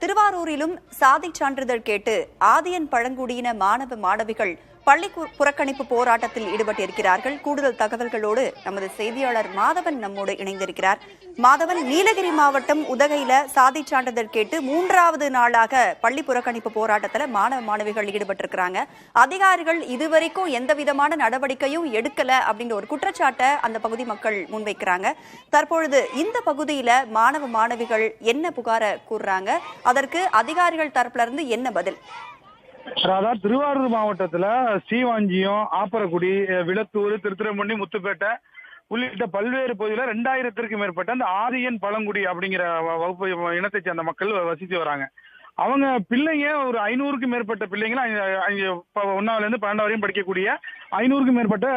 திருவாரூரிலும் சாதிச் சான்றிதழ் கேட்டு ஆதியன் பழங்குடியின மாணவ மாணவிகள் பள்ளி புறக்கணிப்பு போராட்டத்தில் ஈடுபட்டிருக்கிறார்கள். கூடுதல் தகவல்களோடு நமது செய்தியாளர் மாதவன் நம்மோடு இணைந்திருக்கிறார். மாதவன், நீலகிரி மாவட்டம் உதகையில சாதிச் சான்றிதழ் கேட்டு 3வது நாளாக பள்ளி புறக்கணிப்பு போராட்டத்தில் மாணவ மாணவிகள் ஈடுபட்டிருக்கிறாங்க. அதிகாரிகள் இதுவரைக்கும் எந்த விதமான நடவடிக்கையும் எடுக்கல அப்படின்ற ஒரு குற்றச்சாட்டை அந்த பகுதி மக்கள் முன்வைக்கிறாங்க. தற்பொழுது இந்த பகுதியில மாணவ மாணவிகள் என்ன புகாரை கூறுறாங்க, அதற்கு அதிகாரிகள் தரப்புல இருந்து என்ன பதில்? அதாவது திருவாரூர் மாவட்டத்துல ஸ்ரீவாஞ்சியம், ஆப்பரக்குடி, விளத்தூர், திருத்துறைப்பூண்டி, முத்துப்பேட்டை உள்ளிட்ட பல்வேறு பகுதியில் 2000த்திற்கும் மேற்பட்ட அந்த ஆதியன் பழங்குடி அப்படிங்கிற வகுப்பு இனத்தை சேர்ந்த மக்கள் வசித்து வராங்க. அவங்க பிள்ளைங்க ஒரு 500க்கும் மேற்பட்ட பிள்ளைங்களும் 1ல இருந்து 12 வரையும் படிக்கக்கூடிய 500க்கும் மேற்பட்ட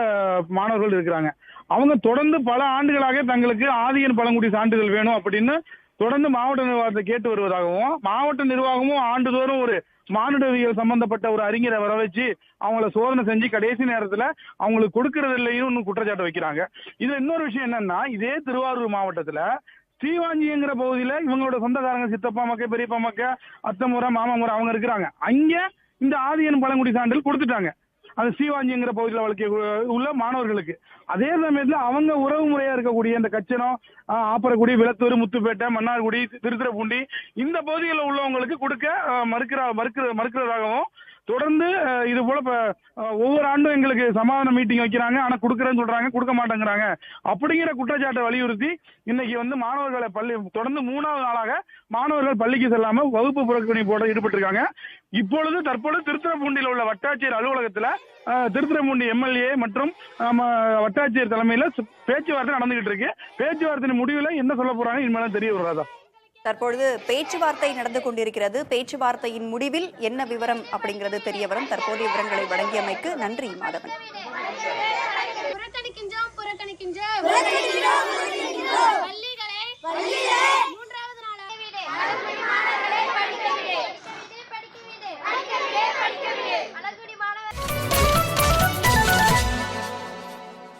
மாணவர்கள் இருக்கிறாங்க. அவங்க தொடர்ந்து பல ஆண்டுகளாக தங்களுக்கு ஆதியன் பழங்குடி சான்றிதழ் வேணும் அப்படின்னு தொடர்ந்து மாவட்ட நிர்வாகத்தை கேட்டு வருவதாகவும், மாவட்ட நிர்வாகமும் ஆண்டுதோறும் ஒரு மானுடவியல் சம்பந்தப்பட்ட ஒரு அறிஞரை வர வச்சு அவங்கள சோதனை செஞ்சு கடைசி நேரத்துல அவங்களுக்கு கொடுக்கறது இல்லையும் குற்றச்சாட்டு வைக்கிறாங்க. இதுல இன்னொரு விஷயம் என்னன்னா, இதே திருவாரூர் மாவட்டத்துல ஸ்ரீவாஞ்சிங்கிற பகுதியில இவங்களோட சொந்தக்காரங்க சித்தப்பா மக்க, பெரியப்பா மக்க, அத்தை முறை, மாமா முறை அவங்க இருக்கிறாங்க. அங்க இந்த ஆதியன் பழங்குடி சான்றிதழ் கொடுத்துட்டாங்க அது ஸ்ரீவாஞ்சிங்கிற பகுதியில் வளர்க்க உள்ள மாணவர்களுக்கு. அதே சமயத்துல அவங்க உறவு முறையா இருக்கக்கூடிய இந்த கச்சனம், ஆப்பரக்குடி, விளத்தூர், முத்துப்பேட்டை, மன்னார்குடி, திருத்துறைப்பூண்டி இந்த பகுதிகளில் உள்ளவங்களுக்கு கொடுக்க மறுக்கிறதாகவும் தொடர்ந்து இது போல ஒவ்வொரு ஆண்டும் எங்களுக்கு சமாதான மீட்டிங் வைக்கிறாங்க, ஆனா கொடுக்கறேன்னு சொல்றாங்க, கொடுக்க மாட்டேங்கிறாங்க அப்படிங்கிற குற்றச்சாட்டை வலியுறுத்தி இன்னைக்கு மாணவர்களை தொடர்ந்து 3வது நாளாக மாணவர்கள் பள்ளிக்கு செல்லாம வகுப்பு புறக்கணிப்பு போட ஈடுபட்டிருக்காங்க. தற்பொழுது திருத்துறைப்பூண்டியில் உள்ள வட்டாட்சியர் அலுவலகத்துல திருத்துறைப்பூண்டி எம்எல்ஏ மற்றும் வட்டாட்சியர் தலைமையில பேச்சுவார்த்தை நடந்துகிட்டு இருக்கு. பேச்சுவார்த்தையின் முடிவுல என்ன சொல்ல போறாங்க இனிமேல் தெரிய வராதா? தற்பொழுது பேச்சுவார்த்தை நடந்து கொண்டிருக்கிறது. பேச்சுவார்த்தையின் முடிவில் என்ன விவரம் அப்படிங்கிறது தெரிய வரும். தற்போதைய விவரங்களை வழங்கியமைக்கு நன்றி மாதவன். புறக்கணிக்கின்றோம்